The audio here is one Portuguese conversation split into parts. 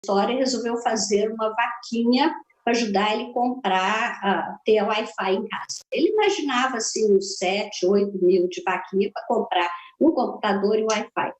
história, resolveu fazer uma vaquinha para ajudar ele a comprar, ter Wi-Fi em casa. Ele imaginava assim, uns 7, 8 mil de vaquinha para comprar um computador e Wi-Fi.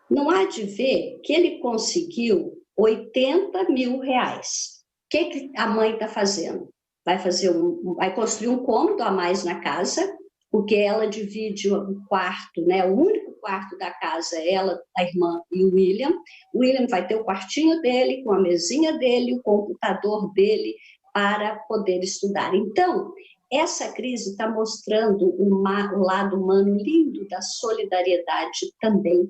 Não há de ver que ele conseguiu 80 mil reais. O que a mãe está fazendo? Vai construir um cômodo a mais na casa, porque ela divide o quarto, né? O único quarto da casa é ela, a irmã e o William. O William vai ter o quartinho dele, com a mesinha dele, o computador dele, para poder estudar. Então, essa crise está mostrando o lado humano lindo da solidariedade também.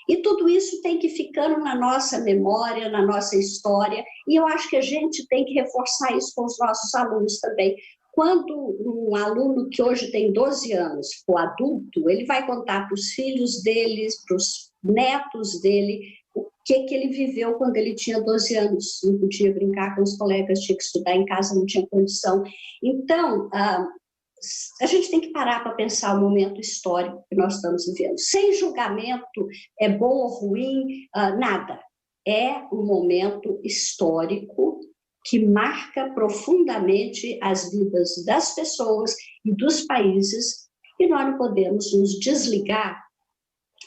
E tudo isso tem que ficando na nossa memória, na nossa história, e eu acho que a gente tem que reforçar isso com os nossos alunos também. Quando um aluno que hoje tem 12 anos for adulto, ele vai contar para os filhos deles, para os netos dele, o que ele viveu quando ele tinha 12 anos. Não podia brincar com os colegas, tinha que estudar em casa, não tinha condição. Então, a gente tem que parar para pensar o momento histórico que nós estamos vivendo. Sem julgamento, é bom ou ruim, nada. É um momento histórico que marca profundamente as vidas das pessoas e dos países, e nós não podemos nos desligar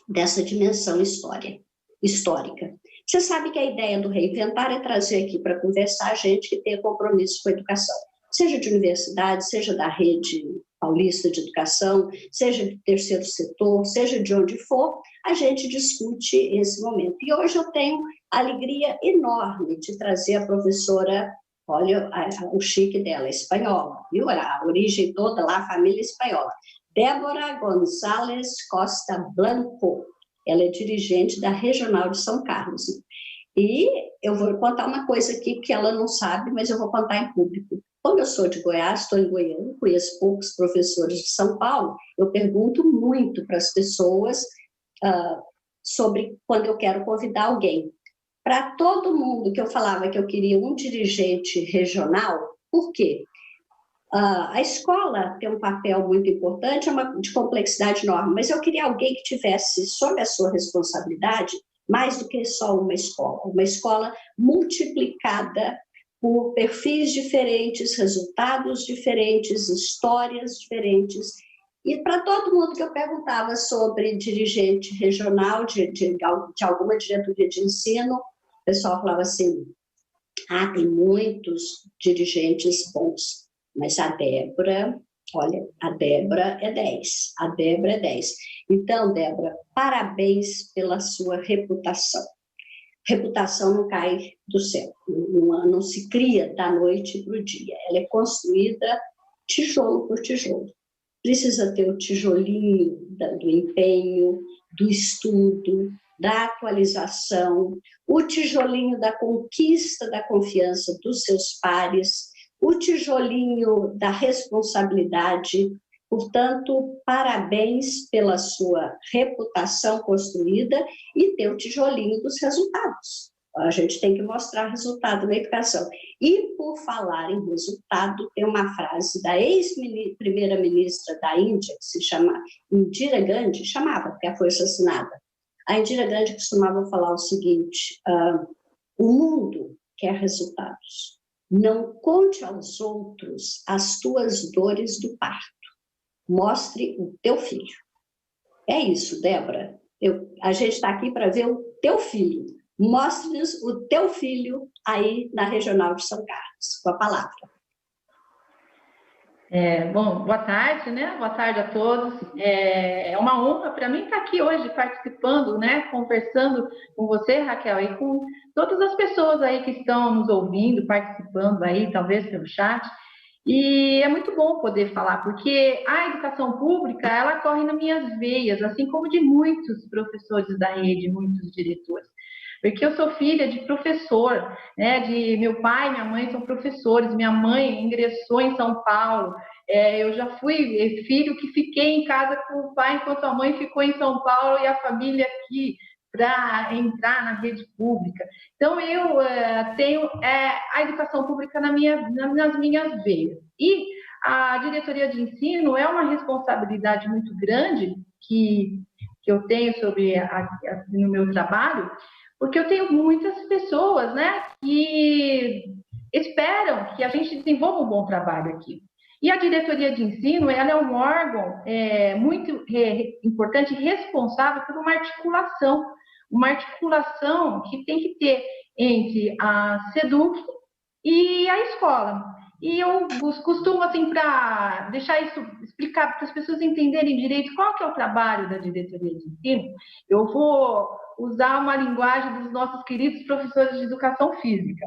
dessa dimensão histórica. Você sabe que a ideia do Reinventar é trazer aqui para conversar gente que tenha compromisso com a educação, seja de universidade, seja da rede paulista de educação, seja do terceiro setor, seja de onde for, a gente discute esse momento. E hoje eu tenho a alegria enorme de trazer a professora, olha o chique dela, espanhola, viu? A origem toda lá, a família espanhola. Débora González Costa Blanco, ela é dirigente da Regional de São Carlos. E eu vou contar uma coisa aqui que ela não sabe, mas eu vou contar em público. Como eu sou de Goiás, estou em Goiânia, conheço poucos professores de São Paulo, eu pergunto muito para as pessoas sobre quando eu quero convidar alguém. Para todo mundo que eu falava que eu queria um dirigente regional, por quê? A escola tem um papel muito importante, é de complexidade enorme, mas eu queria alguém que tivesse sob a sua responsabilidade mais do que só uma escola multiplicada por perfis diferentes, resultados diferentes, histórias diferentes. E para todo mundo que eu perguntava sobre dirigente regional, de alguma diretoria de ensino, o pessoal falava assim, tem muitos dirigentes bons, mas a Débora, olha, a Débora é 10, a Débora é 10. Então, Débora, parabéns pela sua reputação. Reputação não cai do céu, não se cria da noite para o dia, ela é construída tijolo por tijolo. Precisa ter o tijolinho do empenho, do estudo, da atualização, o tijolinho da conquista da confiança dos seus pares, o tijolinho da responsabilidade. Portanto, parabéns pela sua reputação construída e ter o tijolinho dos resultados. A gente tem que mostrar resultado na educação. E, por falar em resultado, tem uma frase da ex-primeira-ministra da Índia, que se chama Indira Gandhi, porque ela foi assassinada. A Indira Gandhi costumava falar o seguinte, o mundo quer resultados. Não conte aos outros as tuas dores do parto. Mostre o teu filho. É isso, Débora. A gente está aqui para ver o teu filho. Mostre-nos o teu filho aí na Regional de São Carlos. Com a palavra. Bom, boa tarde, né? Boa tarde a todos. É uma honra para mim estar aqui hoje participando, né? Conversando com você, Raquel, e com todas as pessoas aí que estão nos ouvindo, participando aí, talvez pelo chat. E é muito bom poder falar, porque a educação pública, ela corre nas minhas veias, assim como de muitos professores da rede, muitos diretores. Porque eu sou filha de professor, né? De meu pai e minha mãe são professores, minha mãe ingressou em São Paulo, eu já fui filho que fiquei em casa com o pai enquanto a mãe ficou em São Paulo e a família aqui para entrar na rede pública. Então, eu tenho a educação pública nas minhas veias. E a diretoria de ensino é uma responsabilidade muito grande que eu tenho no meu trabalho, Porque eu tenho muitas pessoas, né, que esperam que a gente desenvolva um bom trabalho aqui. E a diretoria de ensino, ela é um órgão muito importante e responsável por uma articulação que tem que ter entre a SEDUC e a escola. E eu costumo, assim, para deixar isso, explicar para as pessoas entenderem direito qual que é o trabalho da diretoria de ensino, eu vou usar uma linguagem dos nossos queridos professores de educação física.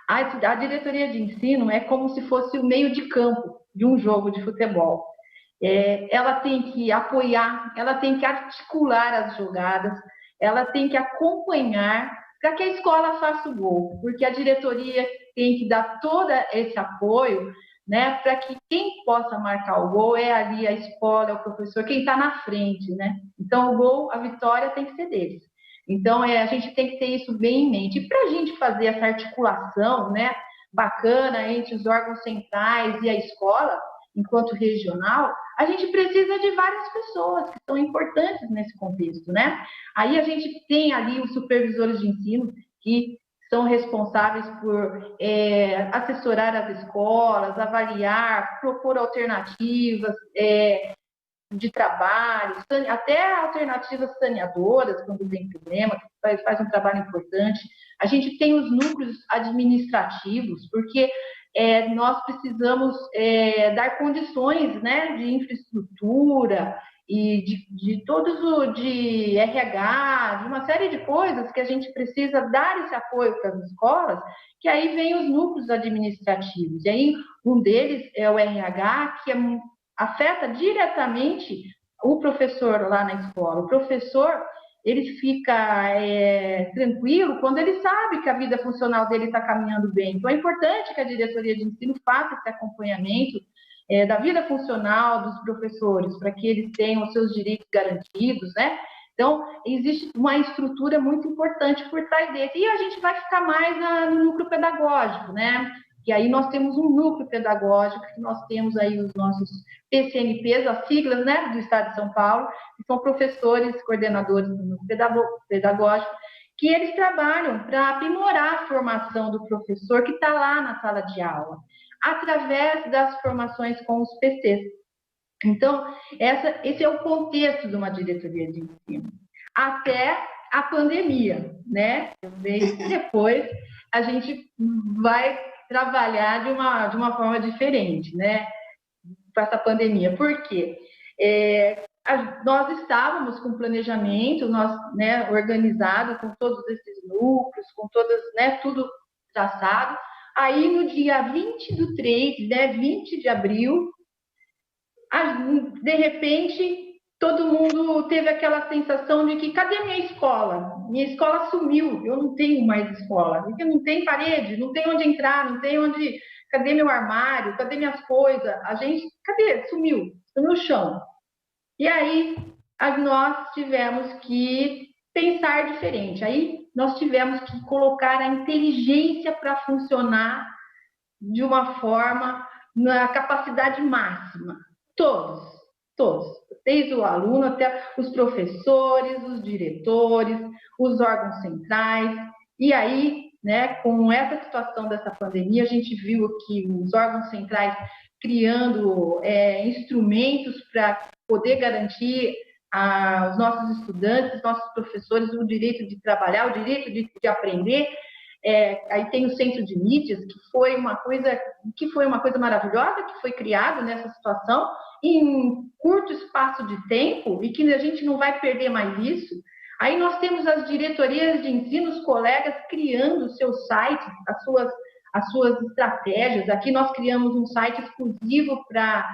A diretoria de ensino é como se fosse o meio de campo de um jogo de futebol. Ela tem que apoiar, ela tem que articular as jogadas, ela tem que acompanhar para que a escola faça o gol, porque a diretoria tem que dar todo esse apoio, né, para que quem possa marcar o gol é ali a escola, é o professor, quem está na frente, né? Então, o gol, a vitória tem que ser deles. Então, a gente tem que ter isso bem em mente. E para a gente fazer essa articulação, né, bacana entre os órgãos centrais e a escola, enquanto regional, a gente precisa de várias pessoas que são importantes nesse contexto, né? Aí a gente tem ali os supervisores de ensino, que são responsáveis por assessorar as escolas, avaliar, propor alternativas de trabalho, até alternativas saneadoras, quando tem problema, que faz um trabalho importante. A gente tem os núcleos administrativos, porque nós precisamos dar condições, né, de infraestrutura e de todos de RH, de uma série de coisas que a gente precisa dar esse apoio para as escolas, que aí vem os núcleos administrativos. E aí um deles é o RH, que afeta diretamente o professor lá na escola. O professor, ele fica tranquilo quando ele sabe que a vida funcional dele está caminhando bem. Então, é importante que a diretoria de ensino faça esse acompanhamento da vida funcional dos professores, para que eles tenham os seus direitos garantidos, né? Então, existe uma estrutura muito importante por trás dele. E a gente vai ficar mais no núcleo pedagógico, né? E aí nós temos um núcleo pedagógico, que nós temos aí os nossos PCNPs, as siglas, né, do Estado de São Paulo, que são professores, coordenadores do núcleo pedagógico, que eles trabalham para aprimorar a formação do professor que está lá na sala de aula, através das formações com os PCs. Então, esse é o contexto de uma diretoria de ensino. Até a pandemia, né? Depois a gente vai trabalhar de uma forma diferente, né? Com essa pandemia. Por quê? Nós estávamos com planejamento, né, organizado com todos esses núcleos, com todas, né, tudo traçado. Aí, no dia 20/3, né, 20 de abril, de repente, todo mundo teve aquela sensação de que, cadê minha escola? Minha escola sumiu, eu não tenho mais escola, porque não tem parede, não tem onde entrar, não tem onde... Cadê meu armário? Cadê minhas coisas? Cadê? Sumiu o chão. E aí, nós tivemos que pensar diferente. Aí, nós tivemos que colocar a inteligência para funcionar de uma forma, na capacidade máxima. Todos, desde o aluno até os professores, os diretores, os órgãos centrais. E aí, né, com essa situação dessa pandemia, a gente viu que os órgãos centrais criando instrumentos para poder garantir aos nossos estudantes, nossos professores, o direito de trabalhar, o direito de aprender. Aí tem o Centro de Mídias, que foi uma coisa maravilhosa, que foi criado nessa situação em curto espaço de tempo e que a gente não vai perder mais isso. Aí nós temos as diretorias de ensino, os colegas criando seus sites, as suas estratégias. Aqui nós criamos um site exclusivo para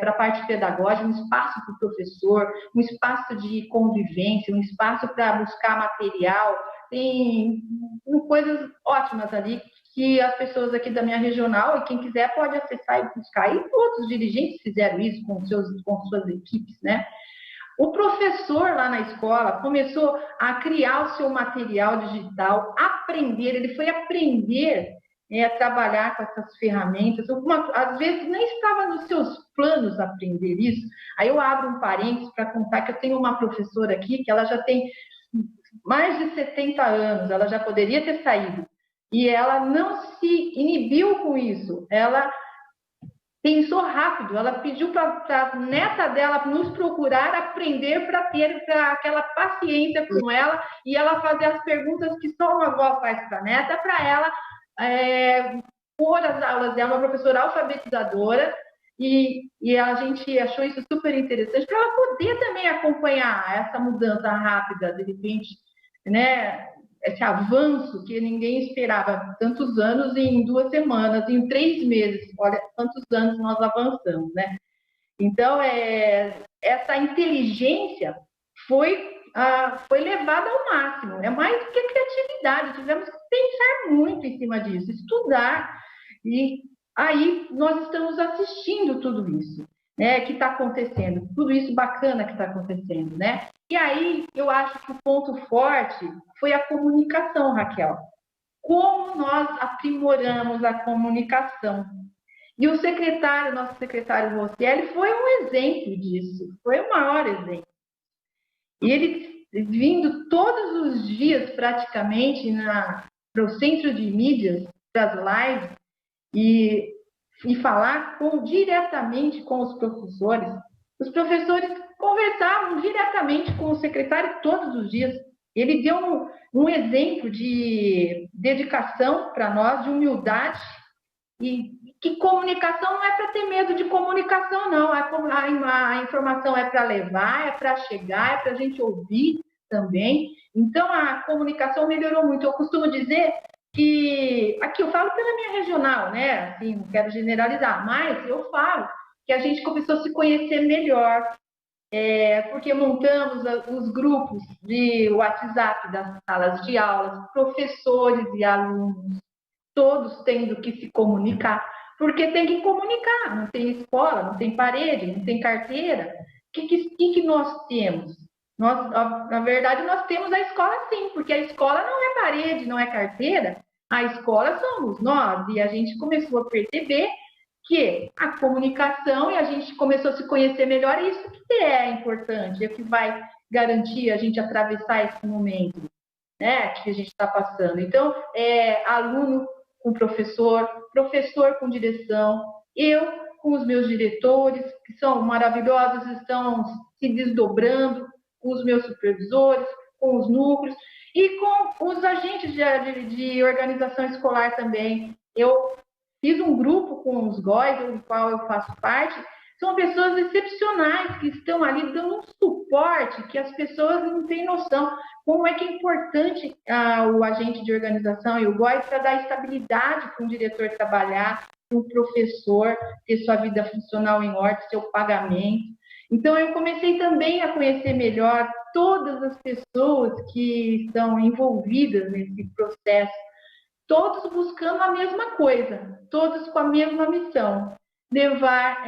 a parte pedagógica, um espaço para o professor, um espaço de convivência, um espaço para buscar material. Tem coisas ótimas ali que as pessoas aqui da minha regional, e quem quiser pode acessar e buscar. E outros dirigentes fizeram isso com suas equipes, né? O professor lá na escola começou a criar o seu material digital, ele foi aprender a trabalhar com essas ferramentas. Às vezes nem estava nos seus planos aprender isso. Aí eu abro um parênteses para contar que eu tenho uma professora aqui que ela já tem mais de 70 anos, ela já poderia ter saído. E ela não se inibiu com isso, ela pensou rápido, ela pediu para a neta dela nos procurar, aprender para ter aquela paciência com ela, e ela fazer as perguntas que só uma avó faz para a neta, para ela pôr as aulas dela, uma professora alfabetizadora, e a gente achou isso super interessante, para ela poder também acompanhar essa mudança rápida, de repente, né? Esse avanço que ninguém esperava, tantos anos em 2 semanas, em 3 meses, olha quantos anos nós avançamos, né? Então, essa inteligência foi levada ao máximo, é mais do que a criatividade, tivemos que pensar muito em cima disso, estudar, e aí nós estamos assistindo tudo isso, né, que está acontecendo, tudo isso bacana que está acontecendo, né? E aí eu acho que o ponto forte foi a comunicação, Raquel. Como nós aprimoramos a comunicação. E o secretário, nosso secretário Rosselli, foi um exemplo disso, foi o maior exemplo. E ele vindo todos os dias praticamente para o centro de mídias, para as lives, e falar diretamente com os professores. Os professores conversavam diretamente com o secretário todos os dias. Ele deu um exemplo de dedicação para nós, de humildade, e que comunicação não é para ter medo de comunicação, não. A informação é para levar, é para chegar, é para a gente ouvir também. Então, a comunicação melhorou muito. Eu costumo dizer que, aqui eu falo pela minha regional, né? Assim, não quero generalizar, mas eu falo que a gente começou a se conhecer melhor, porque montamos os grupos de WhatsApp das salas de aulas, professores e alunos, todos tendo que se comunicar, porque tem que comunicar, não tem escola, não tem parede, não tem carteira. O que nós temos? Na verdade, nós temos a escola sim, porque a escola não é parede, não é carteira, a escola somos nós, e a gente começou a perceber que a comunicação, e a gente começou a se conhecer melhor, e isso que é importante, é o que vai garantir a gente atravessar esse momento, né, que a gente está passando. Então, aluno com professor, professor com direção, eu com os meus diretores, que são maravilhosos, estão se desdobrando, com os meus supervisores, com os núcleos, e com os agentes de organização escolar também. Eu fiz um grupo com os GOIs, do qual eu faço parte, são pessoas excepcionais que estão ali dando um suporte que as pessoas não têm noção. Como é que é importante o agente de organização e o GOI para dar estabilidade para um diretor trabalhar, para um professor ter sua vida funcional em ordem, seu pagamento. Então, eu comecei também a conhecer melhor todas as pessoas que estão envolvidas nesse processo, todos buscando a mesma coisa, todos com a mesma missão, levar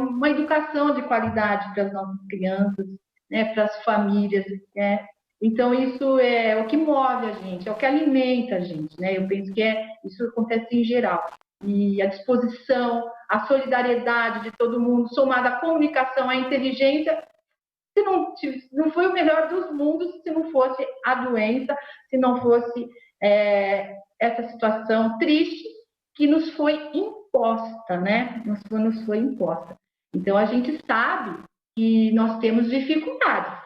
uma educação de qualidade para as nossas crianças, né, para as famílias, né? Então, isso é o que move a gente, é o que alimenta a gente, né? Eu penso que isso acontece em geral. E a disposição, a solidariedade de todo mundo, somada à comunicação, à inteligência, não foi o melhor dos mundos se não fosse a doença, se não fosse essa situação triste que nos foi imposta, né? Nos foi imposta. Então, a gente sabe que nós temos dificuldades,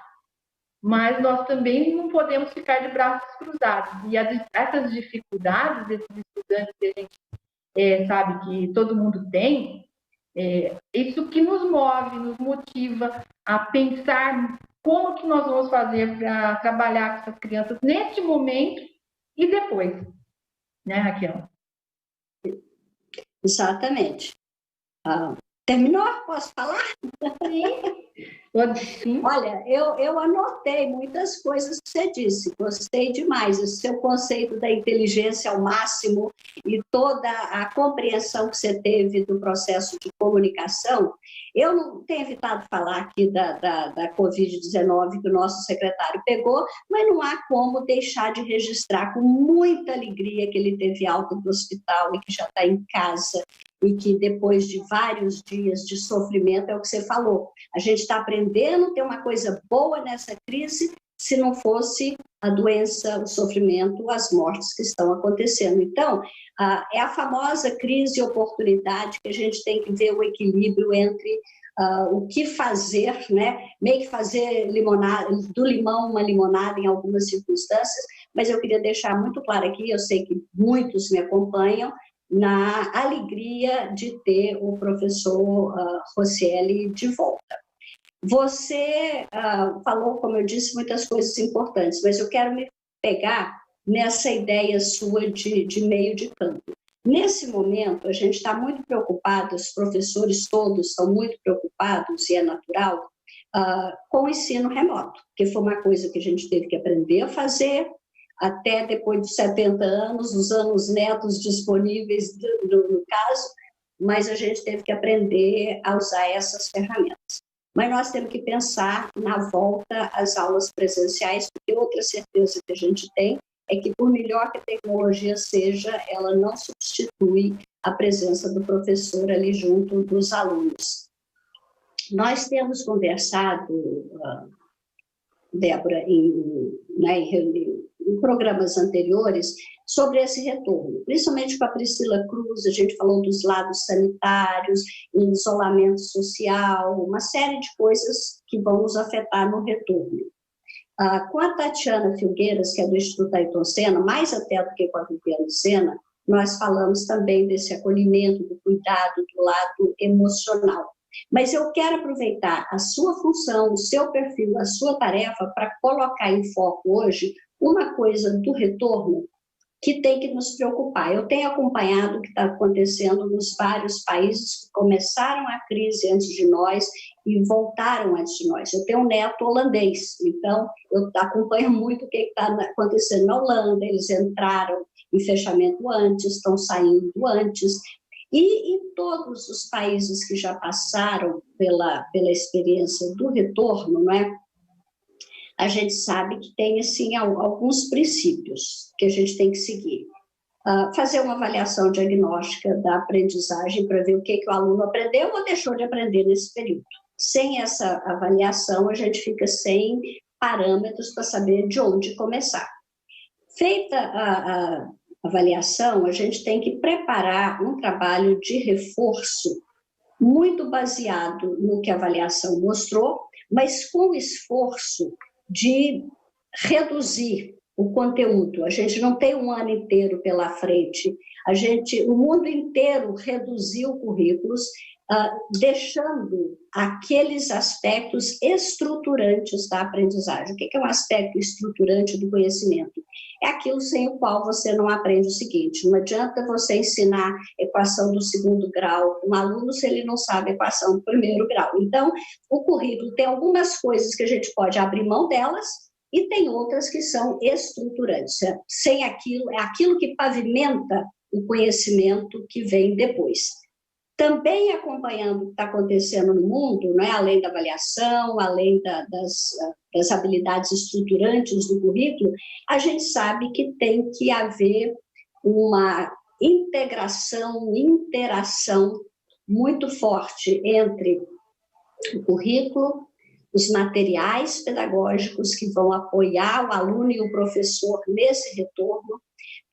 mas nós também não podemos ficar de braços cruzados. E essas dificuldades, esses estudantes que a gente sabe que todo mundo tem, isso que nos move, nos motiva a pensar como que nós vamos fazer para trabalhar com essas crianças neste momento e depois, né, Raquel? Exatamente. Terminou? Posso falar? Sim. Sim. Olha, eu anotei muitas coisas que você disse, gostei demais. O seu conceito da inteligência ao máximo e toda a compreensão que você teve do processo de comunicação. Eu não tenho evitado falar aqui da Covid-19 que o nosso secretário pegou, mas não há como deixar de registrar com muita alegria que ele teve alta do hospital e que já está em casa, e que depois de vários dias de sofrimento, é o que você falou, a gente está aprendendo, tem uma coisa boa nessa crise, se não fosse a doença, o sofrimento, as mortes que estão acontecendo. Então, é a famosa crise e oportunidade que a gente tem que ver o equilíbrio entre o que fazer, né? Meio que fazer limonada, do limão uma limonada em algumas circunstâncias, mas eu queria deixar muito claro aqui, eu sei que muitos me acompanham, na alegria de ter o professor Rocieli de volta. Você falou, como eu disse, muitas coisas importantes, mas eu quero me pegar nessa ideia sua de meio de campo. Nesse momento, a gente está muito preocupado, os professores todos estão muito preocupados, e é natural, com o ensino remoto, que foi uma coisa que a gente teve que aprender a fazer, até depois de 70 anos, os anos netos disponíveis no caso, mas a gente teve que aprender a usar essas ferramentas. Mas nós temos que pensar na volta às aulas presenciais, porque outra certeza que a gente tem é que, por melhor que a tecnologia seja, ela não substitui a presença do professor ali junto dos alunos. Nós temos conversado, Débora, em programas anteriores, sobre esse retorno, principalmente com a Priscila Cruz, a gente falou dos lados sanitários, isolamento social, uma série de coisas que vão nos afetar no retorno. Com a Tatiana Filgueiras, que é do Instituto Ayrton Senna, mais até do que com a Viviane Senna, nós falamos também desse acolhimento, do cuidado, do lado emocional. Mas eu quero aproveitar a sua função, o seu perfil, a sua tarefa para colocar em foco hoje uma coisa do retorno que tem que nos preocupar. Eu tenho acompanhado o que está acontecendo nos vários países que começaram a crise antes de nós e voltaram antes de nós. Eu tenho um neto holandês, então eu acompanho muito o que está acontecendo na Holanda. Eles entraram em fechamento antes, estão saindo antes. E em todos os países que já passaram pela experiência do retorno, não é? A gente sabe que tem, assim, alguns princípios que a gente tem que seguir. Fazer uma avaliação diagnóstica da aprendizagem para ver o que o aluno aprendeu ou deixou de aprender nesse período. Sem essa avaliação, a gente fica sem parâmetros para saber de onde começar. Feita a avaliação, a gente tem que preparar um trabalho de reforço muito baseado no que a avaliação mostrou, mas com o esforço de reduzir o conteúdo. A gente não tem um ano inteiro pela frente. O mundo inteiro reduziu currículos, deixando aqueles aspectos estruturantes da aprendizagem. O que é um aspecto estruturante do conhecimento? É aquilo sem o qual você não aprende o seguinte: não adianta você ensinar equação do segundo grau um aluno se ele não sabe equação do primeiro grau. Então, o currículo tem algumas coisas que a gente pode abrir mão delas e tem outras que são estruturantes. Sem aquilo, é aquilo que pavimenta o conhecimento que vem depois. Também acompanhando o que está acontecendo no mundo, né, além da avaliação, além das habilidades estruturantes do currículo, a gente sabe que tem que haver uma integração, interação muito forte entre o currículo, os materiais pedagógicos que vão apoiar o aluno e o professor nesse retorno,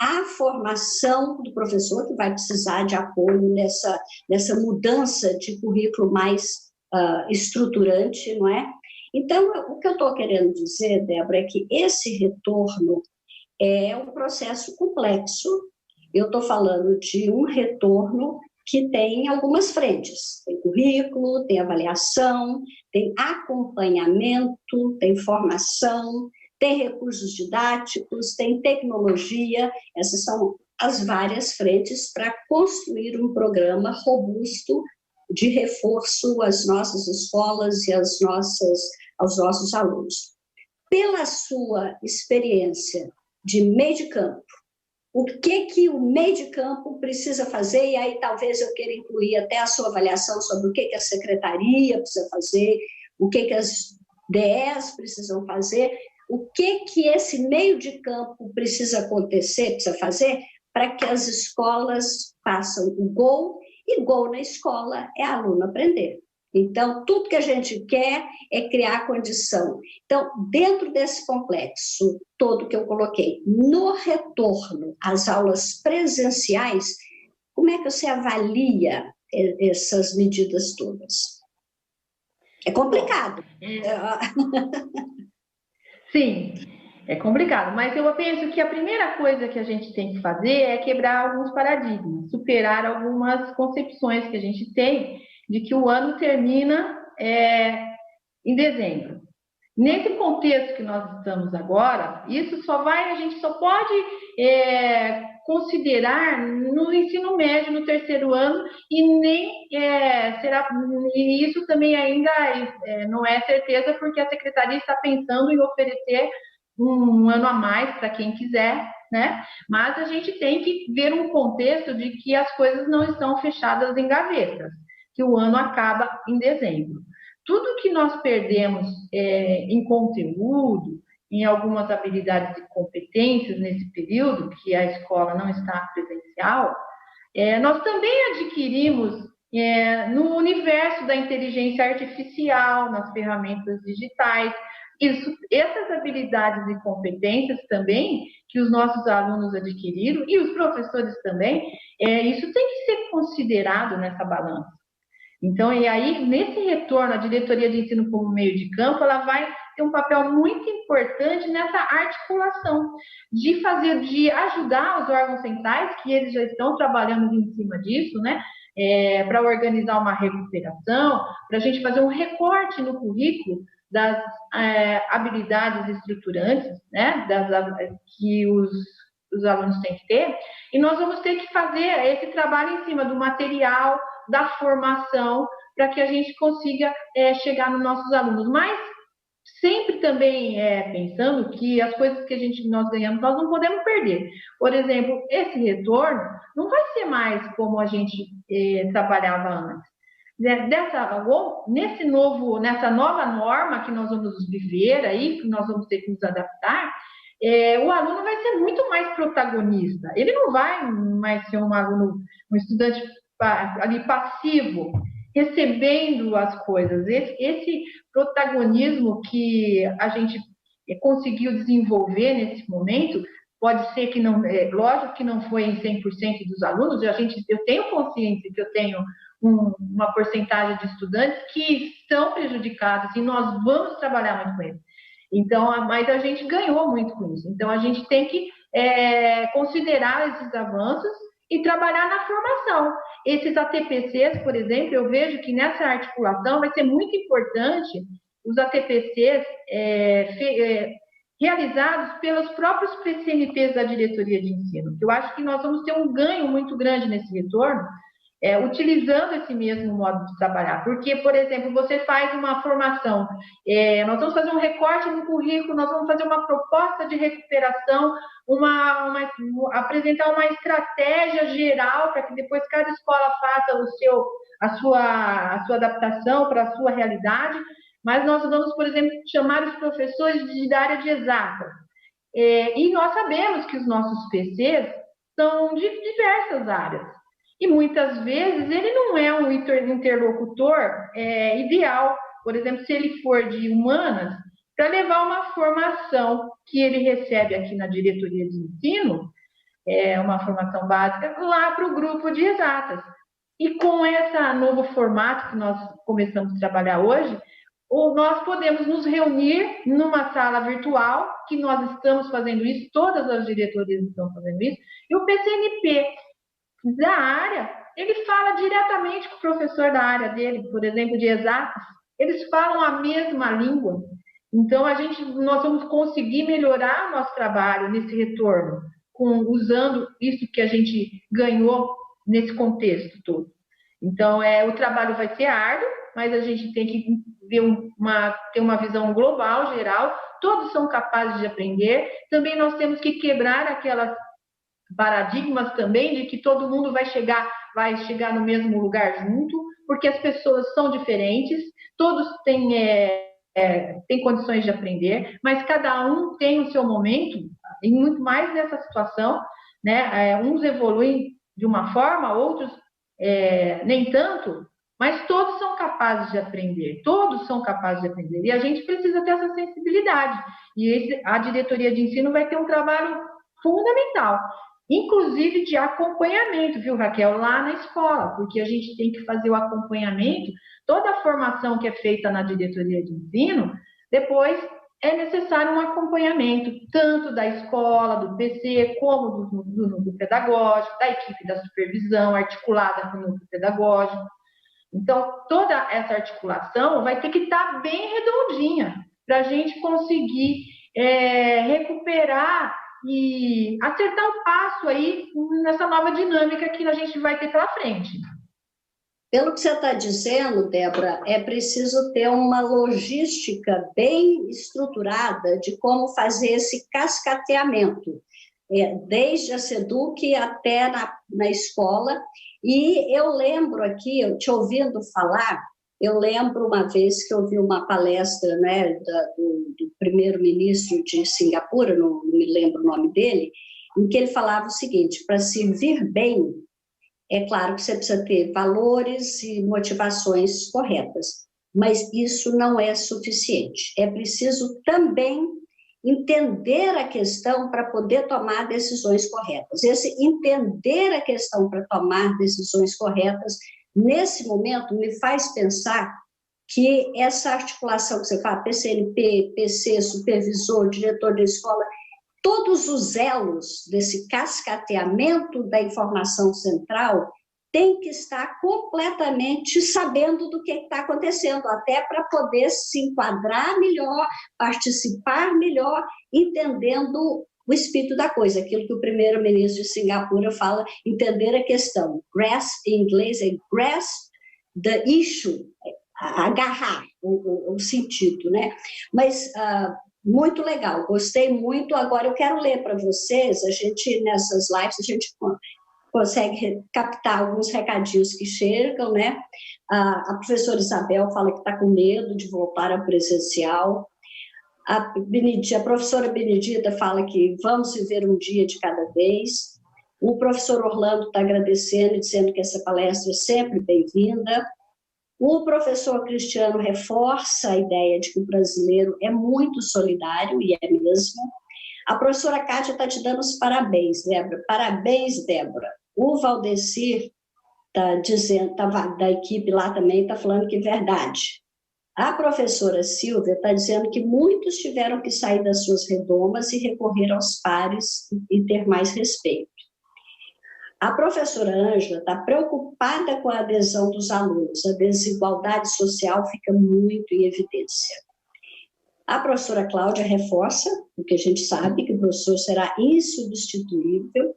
a formação do professor, que vai precisar de apoio nessa mudança de currículo mais estruturante, não é? Então, o que eu estou querendo dizer, Débora, é que esse retorno é um processo complexo. Eu estou falando de um retorno que tem algumas frentes. Tem currículo, tem avaliação, tem acompanhamento, tem formação, tem recursos didáticos, tem tecnologia. Essas são as várias frentes para construir um programa robusto de reforço às nossas escolas e aos nossos alunos. Pela sua experiência de meio de campo, o que o meio de campo precisa fazer, e aí talvez eu queira incluir até a sua avaliação sobre o que a secretaria precisa fazer, o que as DEs precisam fazer, o que esse meio de campo precisa fazer para que as escolas façam o gol, e gol na escola é aluno aprender. Então, tudo que a gente quer é criar condição. Então, dentro desse complexo todo que eu coloquei, no retorno às aulas presenciais, como é que você avalia essas medidas todas? É complicado. Sim, é complicado, mas eu penso que a primeira coisa que a gente tem que fazer é quebrar alguns paradigmas, superar algumas concepções que a gente tem de que o ano termina em dezembro. Nesse contexto que nós estamos agora, a gente só pode considerar no ensino médio, no terceiro ano, e nem será, e isso também ainda não é certeza, porque a secretaria está pensando em oferecer um ano a mais para quem quiser, né? Mas a gente tem que ver um contexto de que as coisas não estão fechadas em gavetas, que o ano acaba em dezembro. Tudo que nós perdemos em conteúdo, em algumas habilidades e competências nesse período, que a escola não está presencial, nós também adquirimos no universo da inteligência artificial, nas ferramentas digitais. Essas habilidades e competências também, que os nossos alunos adquiriram, e os professores também, isso tem que ser considerado nessa balança. Então, e aí, nesse retorno, a diretoria de ensino como meio de campo, ela vai ter um papel muito importante nessa articulação, de ajudar os órgãos centrais, que eles já estão trabalhando em cima disso, né? Para organizar uma recuperação, para a gente fazer um recorte no currículo das habilidades estruturantes, né? Que os alunos têm que ter, e nós vamos ter que fazer esse trabalho em cima do material, da formação, para que a gente consiga chegar nos nossos alunos. Mas sempre também pensando que as coisas que nós ganhamos, nós não podemos perder. Por exemplo, esse retorno não vai ser mais como a gente trabalhava antes. Nessa nova norma que nós vamos viver aí, que nós vamos ter que nos adaptar, o aluno vai ser muito mais protagonista. Ele não vai mais ser um estudante ali passivo, recebendo as coisas. Esse protagonismo que a gente conseguiu desenvolver nesse momento, pode ser que não, lógico que não foi em 100% dos alunos, eu tenho consciência que eu tenho uma porcentagem de estudantes que estão prejudicados e nós vamos trabalhar muito com eles. Então, mas a gente ganhou muito com isso. Então, a gente tem que considerar esses avanços e trabalhar na formação. Esses ATPCs, por exemplo, eu vejo que nessa articulação vai ser muito importante os ATPCs realizados pelos próprios PCNPs da diretoria de ensino. Eu acho que nós vamos ter um ganho muito grande nesse retorno, utilizando esse mesmo modo de trabalhar. Porque, por exemplo, você faz uma formação, nós vamos fazer um recorte no currículo, nós vamos fazer uma proposta de recuperação, apresentar uma estratégia geral para que depois cada escola faça a sua adaptação para a sua realidade, mas nós vamos, por exemplo, chamar os professores da área de exatas. E nós sabemos que os nossos PCs são de diversas áreas. E muitas vezes ele não é um interlocutor ideal, por exemplo, se ele for de humanas, para levar uma formação que ele recebe aqui na diretoria de ensino, uma formação básica, lá para o grupo de exatas. E com esse novo formato que nós começamos a trabalhar hoje, nós podemos nos reunir numa sala virtual, que nós estamos fazendo isso, todas as diretorias estão fazendo isso, e o PCNP da área, ele fala diretamente com o professor da área dele, por exemplo, de exatas, eles falam a mesma língua. Então, nós vamos conseguir melhorar o nosso trabalho nesse retorno, usando isso que a gente ganhou nesse contexto todo. Então, o trabalho vai ser árduo, mas a gente tem que ter uma visão global, geral, todos são capazes de aprender. Também nós temos que quebrar aquelas paradigmas também de que todo mundo vai chegar no mesmo lugar junto, porque as pessoas são diferentes, todos têm condições de aprender, mas cada um tem o seu momento, e muito mais nessa situação, né? Uns evoluem de uma forma, outros nem tanto, mas todos são capazes de aprender, todos são capazes de aprender, e a gente precisa ter essa sensibilidade, e a diretoria de ensino vai ter um trabalho fundamental, inclusive de acompanhamento, viu, Raquel, lá na escola, porque a gente tem que fazer o acompanhamento, toda a formação que é feita na diretoria de ensino, depois é necessário um acompanhamento, tanto da escola, do PC, como do núcleo pedagógico, da equipe da supervisão, articulada com o núcleo pedagógico. Então, toda essa articulação vai ter que estar bem redondinha, para a gente conseguir recuperar e acertar o passo aí nessa nova dinâmica que a gente vai ter pela frente. Pelo que você está dizendo, Débora, é preciso ter uma logística bem estruturada de como fazer esse cascateamento, desde a SEDUC até na escola. E eu lembro aqui, eu te ouvindo falar, eu lembro uma vez que eu vi uma palestra, né, do primeiro-ministro de Singapura, não me lembro o nome dele, em que ele falava o seguinte: para se vir bem, é claro que você precisa ter valores e motivações corretas, mas isso não é suficiente. É preciso também entender a questão para poder tomar decisões corretas. Esse entender a questão para tomar decisões corretas, nesse momento, me faz pensar que essa articulação que você fala, PCNP, PC, supervisor, diretor da escola, todos os elos desse cascateamento da informação central têm que estar completamente sabendo do que está acontecendo, até para poder se enquadrar melhor, participar melhor, entendendo o espírito da coisa, aquilo que o primeiro-ministro de Singapura fala, entender a questão. Grasp, em inglês, é grasp the issue, agarrar o sentido, né? Mas muito legal, gostei muito. Agora eu quero ler para vocês, a gente nessas lives a gente consegue captar alguns recadinhos que chegam, né? A professora Isabel fala que está com medo de voltar ao presencial. A professora Benedita fala que vamos viver um dia de cada vez. O professor Orlando está agradecendo e dizendo que essa palestra é sempre bem-vinda. O professor Cristiano reforça a ideia de que o brasileiro é muito solidário, e é mesmo. A professora Kátia está te dando os parabéns, Débora. Parabéns, Débora. O Valdecir está dizendo, da equipe lá também, está falando que é verdade. A professora Silvia está dizendo que muitos tiveram que sair das suas redomas e recorrer aos pares e ter mais respeito. A professora Ângela está preocupada com a adesão dos alunos. A desigualdade social fica muito em evidência. A professora Cláudia reforça, porque a gente sabe que o professor será insubstituível.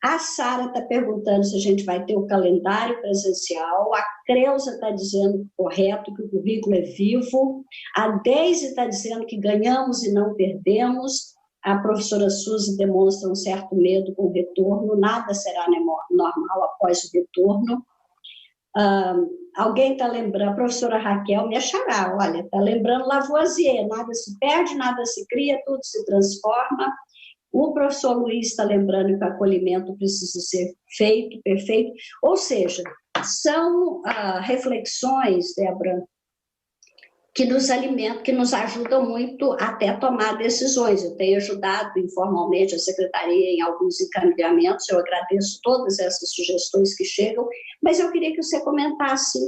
A Sara está perguntando se a gente vai ter o calendário presencial. A Creuza está dizendo correto, que o currículo é vivo. A Deise está dizendo que ganhamos e não perdemos. A professora Suzy demonstra um certo medo com o retorno. Nada será normal após o retorno. Alguém está lembrando, a professora Raquel me achará, olha, está lembrando Lavoisier, nada se perde, nada se cria, tudo se transforma. O professor Luiz está lembrando que o acolhimento precisa ser feito, perfeito. Ou seja, são reflexões, Débora, que nos alimentam, que nos ajudam muito até a tomar decisões. Eu tenho ajudado informalmente a secretaria em alguns encaminhamentos, eu agradeço todas essas sugestões que chegam, mas eu queria que você comentasse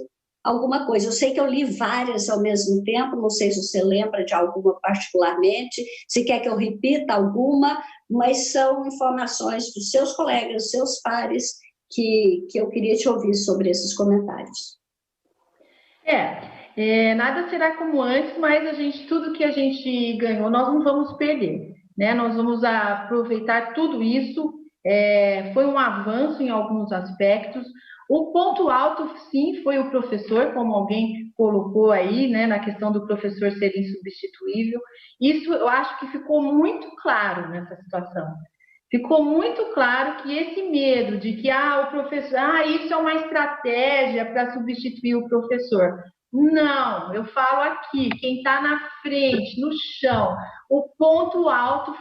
alguma coisa. Eu sei que eu li várias ao mesmo tempo, não sei se você lembra de alguma particularmente, se quer que eu repita alguma, mas são informações dos seus colegas, dos seus pares, que eu queria te ouvir sobre esses comentários. Nada será como antes, mas tudo que a gente ganhou, nós não vamos perder, né? Nós vamos aproveitar tudo isso. Foi um avanço em alguns aspectos. O ponto alto, sim, foi o professor, como alguém colocou aí, né, na questão do professor ser insubstituível. Isso eu acho que ficou muito claro nessa situação. Ficou muito claro que esse medo de que o professor, isso é uma estratégia para substituir o professor. Não, eu falo aqui, quem está na frente, no chão, o ponto alto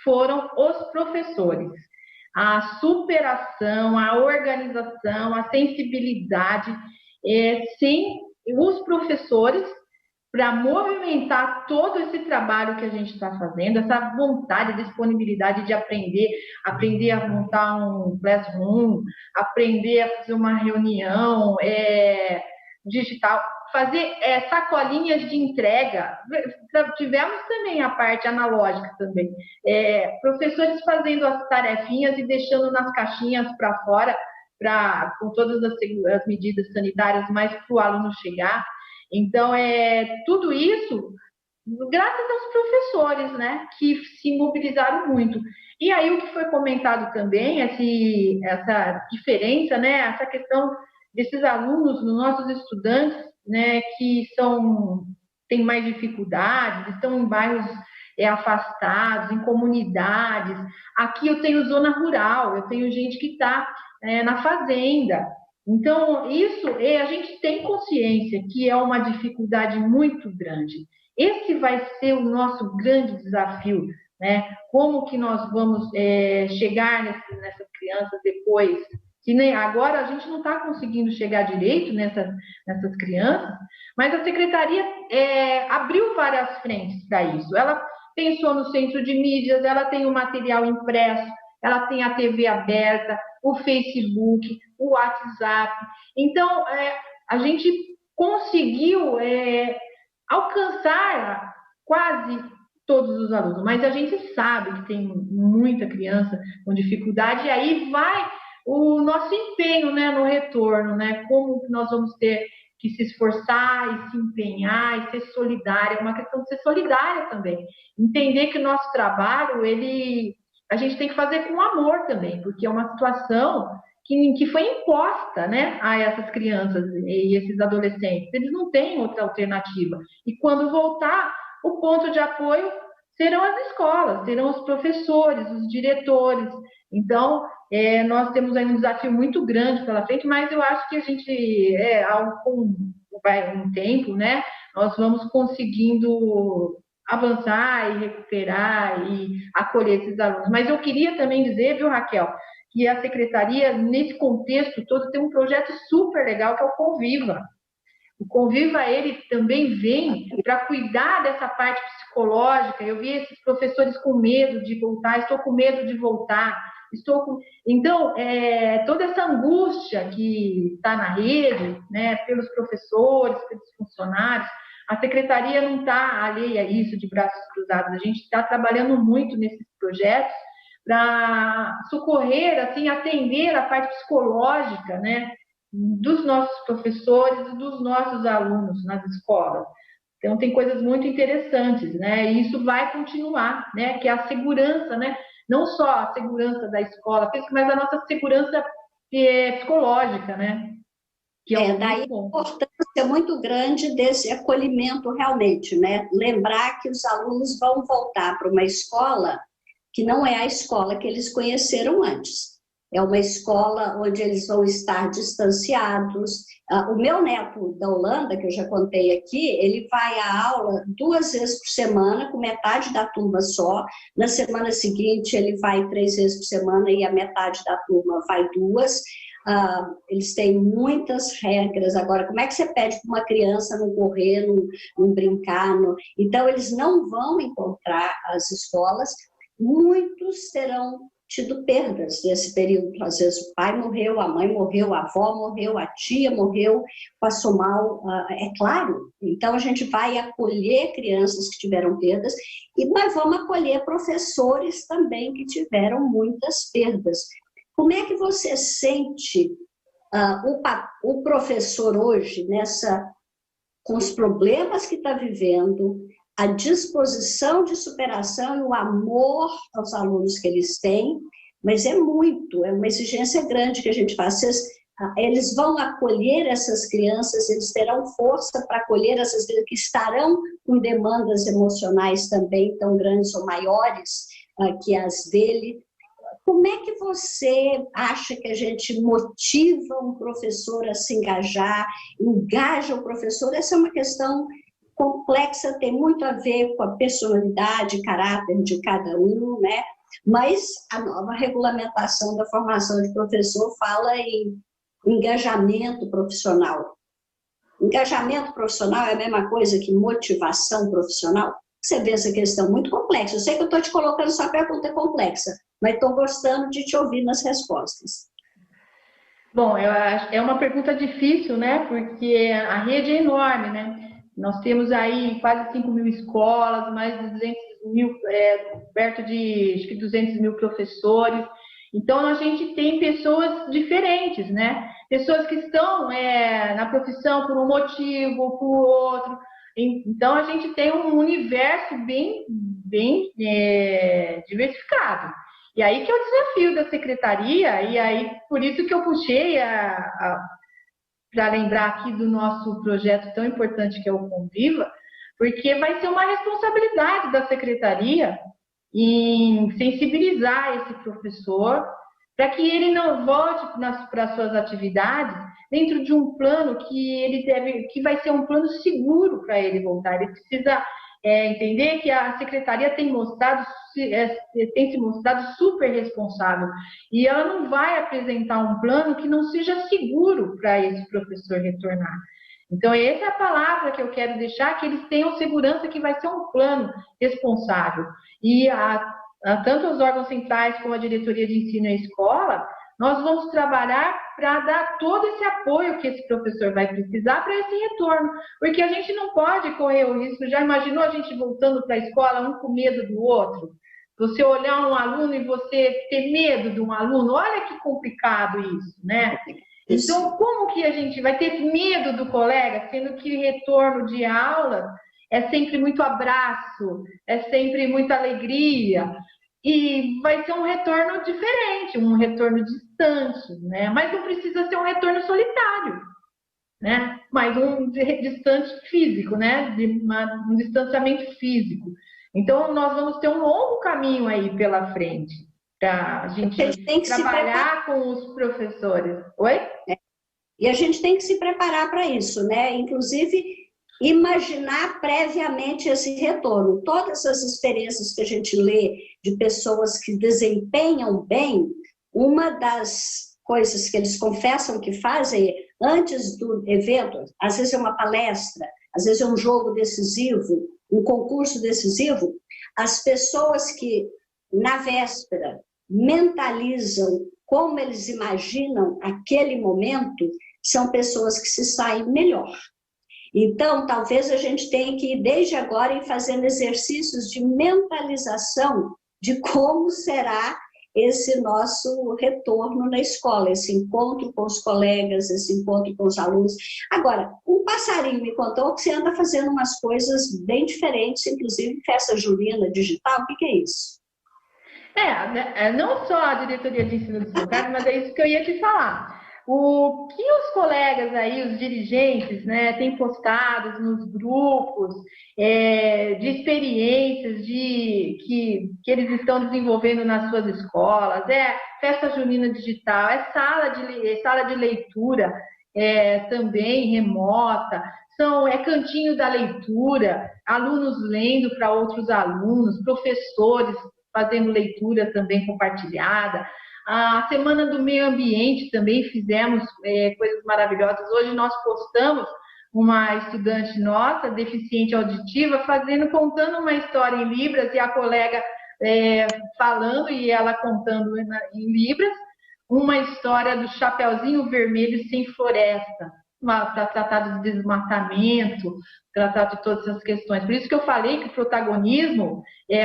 foram os professores. A superação, a organização, a sensibilidade. sem os professores, para movimentar todo esse trabalho que a gente está fazendo, essa vontade, disponibilidade de aprender a montar um classroom, aprender a fazer uma reunião digital, fazer sacolinhas de entrega. Tivemos também a parte analógica também. Professores fazendo as tarefinhas e deixando nas caixinhas para fora, com todas as medidas sanitárias, mas para o aluno chegar. Então, tudo isso graças aos professores, né, que se mobilizaram muito. E aí o que foi comentado também, essa diferença, né, essa questão desses alunos, dos nossos estudantes, né, que têm mais dificuldades, estão em bairros afastados, em comunidades. Aqui eu tenho zona rural, eu tenho gente que está na fazenda. Então, isso a gente tem consciência que é uma dificuldade muito grande. Esse vai ser o nosso grande desafio, né? Como que nós vamos chegar nessas crianças depois? Que nem agora a gente não está conseguindo chegar direito nessas crianças, mas a secretaria abriu várias frentes para isso. Ela pensou no centro de mídias, ela tem o material impresso, ela tem a TV aberta, o Facebook, o WhatsApp. Então, a gente conseguiu alcançar quase todos os alunos, mas a gente sabe que tem muita criança com dificuldade, e aí vai o nosso empenho, né, no retorno, né? Como nós vamos ter que se esforçar e se empenhar e ser solidária. É uma questão de ser solidária também. Entender que o nosso trabalho, a gente tem que fazer com amor também, porque é uma situação que foi imposta, né, a essas crianças e esses adolescentes. Eles não têm outra alternativa. E quando voltar, o ponto de apoio serão as escolas, serão os professores, os diretores. Então, nós temos aí um desafio muito grande pela frente, mas eu acho que a gente, com um tempo, né, nós vamos conseguindo avançar e recuperar e acolher esses alunos. Mas eu queria também dizer, viu, Raquel, que a secretaria, nesse contexto todo, tem um projeto super legal, que é o Conviva. O Conviva, ele também vem para cuidar dessa parte psicológica. Eu vi esses professores com medo de voltar, estou com medo de voltar. Então, toda essa angústia que está na rede, né, pelos professores, pelos funcionários, a secretaria não está alheia a isso de braços cruzados. A gente está trabalhando muito nesses projetos para socorrer, assim, atender a parte psicológica, né, dos nossos professores e dos nossos alunos nas escolas. Então, tem coisas muito interessantes, né, e isso vai continuar, né, que é a segurança, né, não só a segurança da escola, mas a nossa segurança psicológica, né, que daí a importância muito grande desse acolhimento realmente, né, lembrar que os alunos vão voltar para uma escola que não é a escola que eles conheceram antes. É uma escola onde eles vão estar distanciados. O meu neto da Holanda, que eu já contei aqui, ele vai à aula 2 vezes por semana, com metade da turma só. Na semana seguinte, ele vai 3 vezes por semana e a metade da turma vai 2. Eles têm muitas regras. Agora, como é que você pede para uma criança não correr, não brincar? Então, eles não vão encontrar as escolas. Muitos terão tido perdas nesse período. Às vezes o pai morreu, a mãe morreu, a avó morreu, a tia morreu, passou mal, é claro. Então, a gente vai acolher crianças que tiveram perdas e nós vamos acolher professores também que tiveram muitas perdas. Como é que você sente o professor hoje, com os problemas que está vivendo, a disposição de superação e o amor aos alunos que eles têm, mas é uma exigência grande que a gente faz. Eles vão acolher essas crianças, eles terão força para acolher essas crianças que estarão com demandas emocionais também tão grandes ou maiores que as dele. Como é que você acha que a gente motiva um professor a se engajar, engaja o professor? Essa é uma questão complexa, tem muito a ver com a personalidade, caráter de cada um, né? Mas a nova regulamentação da formação de professor fala em engajamento profissional. Engajamento profissional é a mesma coisa que motivação profissional? Você vê essa questão muito complexa. Eu sei que eu estou te colocando sua pergunta complexa, mas estou gostando de te ouvir nas respostas. Bom, eu acho, é uma pergunta difícil, né? Porque a rede é enorme, né? Nós temos aí quase 5.000 escolas, mais de 200 mil, perto de acho que 200 mil professores. Então, a gente tem pessoas diferentes, né? Pessoas que estão na profissão por um motivo ou por outro. Então, a gente tem um universo bem diversificado. E aí que é o desafio da secretaria, e aí por isso que eu puxei para lembrar aqui do nosso projeto tão importante que é o Conviva, porque vai ser uma responsabilidade da secretaria em sensibilizar esse professor para que ele não volte para suas atividades dentro de um plano que vai ser um plano seguro para ele voltar. Ele precisa entender que a secretaria tem se mostrado super responsável e ela não vai apresentar um plano que não seja seguro para esse professor retornar. Então, essa é a palavra que eu quero deixar, que eles tenham segurança que vai ser um plano responsável. E tanto os órgãos centrais como a diretoria de ensino e a escola, nós vamos trabalhar para dar todo esse apoio que esse professor vai precisar para esse retorno. Porque a gente não pode correr o risco. Já imaginou a gente voltando para a escola, um com medo do outro? Você olhar um aluno e você ter medo de um aluno, olha que complicado isso, né? Então, como que a gente vai ter medo do colega, sendo que retorno de aula é sempre muito abraço, é sempre muita alegria, e vai ser um retorno diferente, um retorno distante, né? Mas não precisa ser um retorno solitário, né? Mas um distante físico, né? Um distanciamento físico. Então, nós vamos ter um longo caminho aí pela frente para a gente trabalhar com os professores. Oi? E a gente tem que se preparar para isso, né? Inclusive, imaginar previamente esse retorno. Todas as experiências que a gente lê de pessoas que desempenham bem, uma das coisas que eles confessam que fazem antes do evento, às vezes é uma palestra, às vezes é um jogo decisivo, um concurso decisivo, as pessoas que, na véspera, mentalizam como eles imaginam aquele momento, são pessoas que se saem melhor. Então, talvez a gente tenha que ir desde agora ir fazendo exercícios de mentalização de como será esse nosso retorno na escola, esse encontro com os colegas, esse encontro com os alunos. Agora, um passarinho me contou que você anda fazendo umas coisas bem diferentes, inclusive festa junina digital. O que é isso? Não só a diretoria de ensino do Socrates, mas é isso que eu ia te falar. O que os colegas aí, os dirigentes, né, têm postado nos grupos de experiências que eles estão desenvolvendo nas suas escolas, festa junina digital, sala de leitura também remota, cantinho da leitura, alunos lendo para outros alunos, professores fazendo leitura também compartilhada. A Semana do Meio Ambiente também fizemos coisas maravilhosas. Hoje nós postamos uma estudante nossa, deficiente auditiva, contando uma história em Libras, e a colega falando e ela contando em Libras, uma história do Chapeuzinho Vermelho Sem Floresta, para tratar do desmatamento, tratar de todas essas questões. Por isso que eu falei que o protagonismo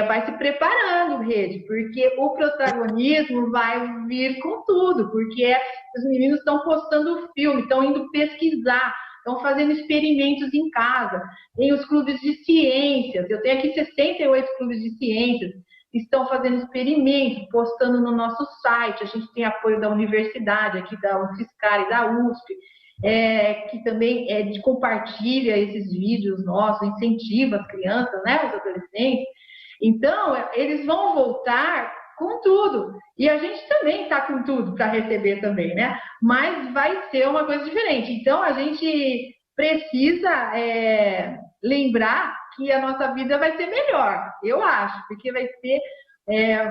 vai se preparando, Rede, porque o protagonismo vai vir com tudo, porque os meninos estão postando filme, estão indo pesquisar, estão fazendo experimentos em casa. Tem os clubes de ciências, eu tenho aqui 68 clubes de ciências, estão fazendo experimentos, postando no nosso site. A gente tem apoio da universidade, aqui da UFSCar e da USP, que também compartilha esses vídeos nossos, incentiva as crianças, né, os adolescentes. Então, eles vão voltar com tudo. E a gente também está com tudo para receber também, né? Mas vai ser uma coisa diferente. Então, a gente precisa lembrar que a nossa vida vai ser melhor, eu acho, porque vai ser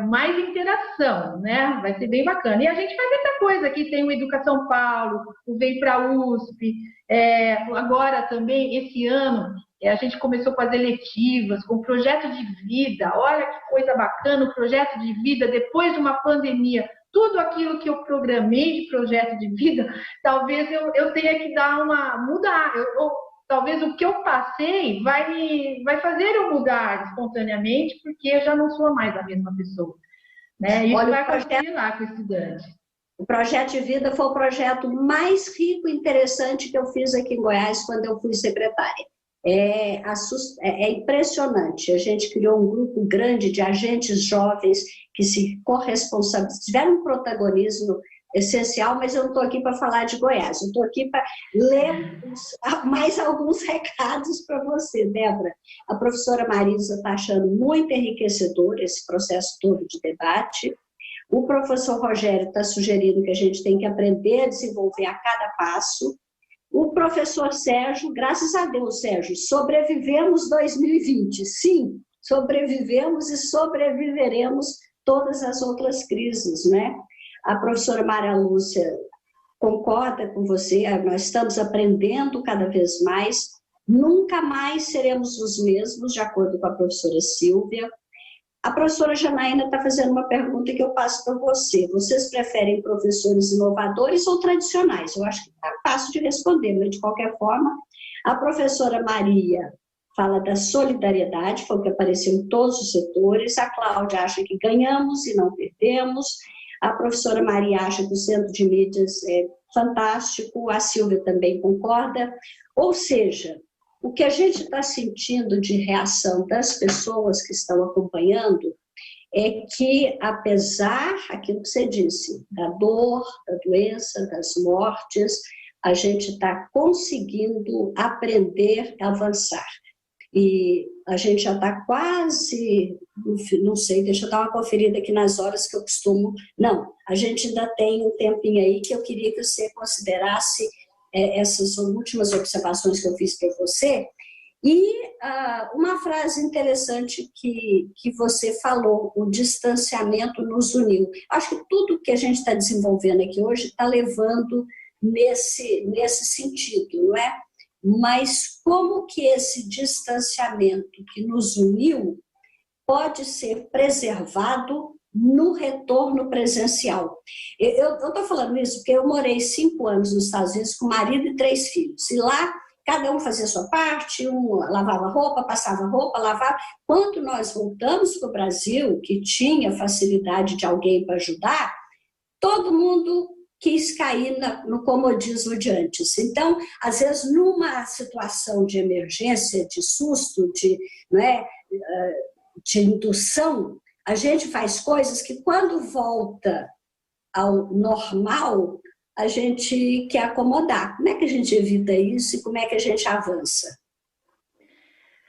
mais interação, né? Vai ser bem bacana. E a gente faz muita coisa aqui, tem o Educação Paulo, o Vem para a USP, agora também, esse ano, a gente começou com as eletivas, com o projeto de vida. Olha que coisa bacana, o projeto de vida, depois de uma pandemia, tudo aquilo que eu programei de projeto de vida, talvez eu tenha que mudar. Talvez o que eu passei vai fazer eu mudar espontaneamente, porque eu já não sou mais a mesma pessoa. Né? Isso vai acontecer lá com o estudante. O projeto de vida foi o projeto mais rico e interessante que eu fiz aqui em Goiás quando eu fui secretária. É impressionante. A gente criou um grupo grande de agentes jovens que se corresponsabilizaram, tiveram um protagonismo essencial, mas eu não estou aqui para falar de Goiás, eu estou aqui para ler mais alguns recados para você, Débora. A professora Marisa está achando muito enriquecedor esse processo todo de debate. O professor Rogério está sugerindo que a gente tem que aprender a desenvolver a cada passo. O professor Sérgio, graças a Deus, Sérgio, sobrevivemos 2020. Sim, sobrevivemos e sobreviveremos todas as outras crises, né? A professora Maria Lúcia concorda com você, nós estamos aprendendo cada vez mais, nunca mais seremos os mesmos, de acordo com a professora Silvia. A professora Janaína está fazendo uma pergunta que eu passo para você. Vocês preferem professores inovadores ou tradicionais? Eu acho que está fácil de responder, mas de qualquer forma. A professora Maria fala da solidariedade, foi o que apareceu em todos os setores. A Cláudia acha que ganhamos e não perdemos. A professora Maria acha que o Centro de Mídias é fantástico. A Silvia também concorda. Ou seja, o que a gente está sentindo de reação das pessoas que estão acompanhando é que, apesar, aquilo que você disse, da dor, da doença, das mortes, a gente está conseguindo aprender a avançar. E a gente já está quase, não sei, deixa eu dar uma conferida aqui nas horas que eu costumo. Não, a gente ainda tem um tempinho aí que eu queria que você considerasse essas últimas observações que eu fiz para você. E uma frase interessante que você falou, o distanciamento nos uniu. Acho que tudo que a gente está desenvolvendo aqui hoje está levando nesse sentido, não é? Mas como que esse distanciamento que nos uniu pode ser preservado no retorno presencial? Eu estou falando isso porque eu morei 5 anos nos Estados Unidos com marido e 3 filhos. E lá, cada um fazia a sua parte, um lavava roupa, passava roupa, lavava. Quando nós voltamos para o Brasil, que tinha facilidade de alguém para ajudar, todo mundo quis cair no comodismo de antes. Então, às vezes, numa situação de emergência, de susto, de indução, a gente faz coisas que, quando volta ao normal, a gente quer acomodar. Como é que a gente evita isso e como é que a gente avança?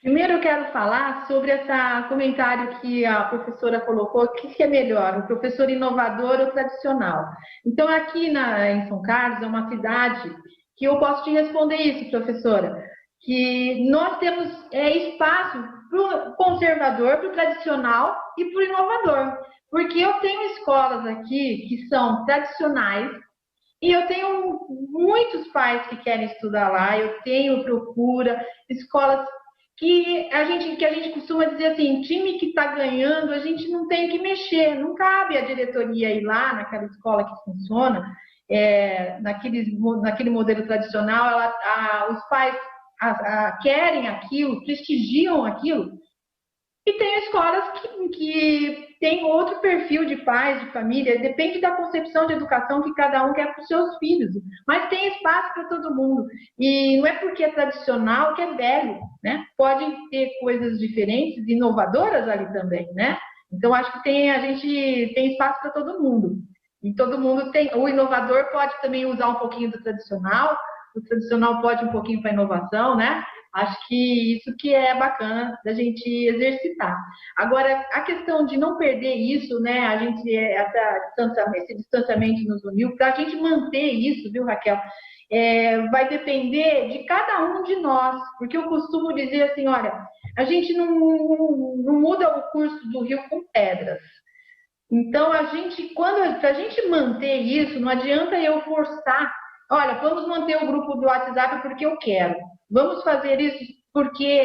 Primeiro eu quero falar sobre esse comentário que a professora colocou, o que é melhor, o professor inovador ou tradicional? Então, aqui em São Carlos, é uma cidade que eu posso te responder isso, professora, que nós temos espaço para o conservador, para o tradicional e para o inovador. Porque eu tenho escolas aqui que são tradicionais e eu tenho muitos pais que querem estudar lá, eu procura escolas que a gente costuma dizer assim, time que está ganhando, a gente não tem que mexer, não cabe a diretoria ir lá naquela escola que funciona, naquele modelo tradicional, os pais querem aquilo, prestigiam aquilo, e tem escolas que tem outro perfil de pais, de família, depende da concepção de educação que cada um quer para os seus filhos, mas tem espaço para todo mundo, e não é porque é tradicional que é velho, né? Pode ter coisas diferentes, inovadoras ali também, né? Então, acho que a gente tem espaço para todo mundo, e todo mundo tem, o inovador pode também usar um pouquinho do tradicional, o tradicional pode um pouquinho para a inovação, né? Acho que isso que é bacana da gente exercitar. Agora, a questão de não perder isso, né? A gente, esse distanciamento nos uniu, para a gente manter isso, viu, Raquel? vai depender de cada um de nós, porque eu costumo dizer assim, olha, a gente não muda o curso do rio com pedras. Então, para a gente manter isso, não adianta eu forçar, olha, vamos manter o grupo do WhatsApp porque eu quero, vamos fazer isso porque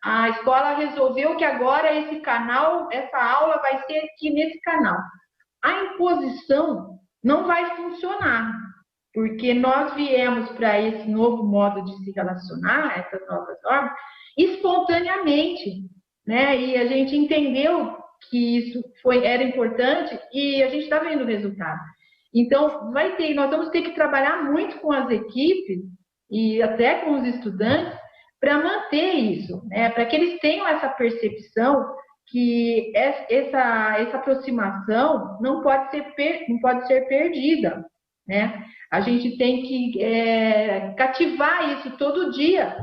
a escola resolveu que agora esse canal, essa aula vai ser aqui nesse canal. A imposição não vai funcionar, porque nós viemos para esse novo modo de se relacionar, essas novas normas, espontaneamente, né? E a gente entendeu que isso era importante e a gente está vendo o resultado. Então, nós vamos ter que trabalhar muito com as equipes e até com os estudantes para manter isso, né? Para que eles tenham essa percepção que essa aproximação não pode ser perdida, né? A gente tem que cativar isso todo dia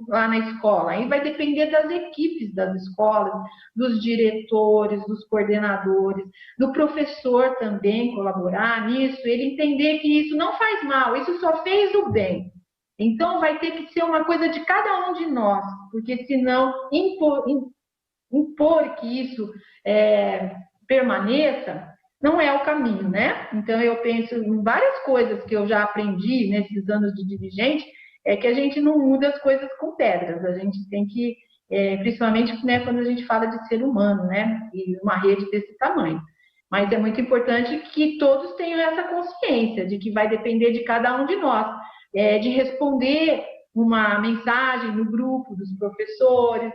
lá na escola. Aí vai depender das equipes das escolas, dos diretores, dos coordenadores, do professor também colaborar nisso, ele entender que isso não faz mal, isso só fez o bem. Então vai ter que ser uma coisa de cada um de nós, porque senão impor que isso permaneça não é o caminho, né? Então eu penso em várias coisas que eu já aprendi nesses anos de dirigente, que a gente não muda as coisas com pedras, a gente tem que, principalmente, né, quando a gente fala de ser humano, né, e uma rede desse tamanho. Mas é muito importante que todos tenham essa consciência de que vai depender de cada um de nós, de responder uma mensagem no grupo dos professores,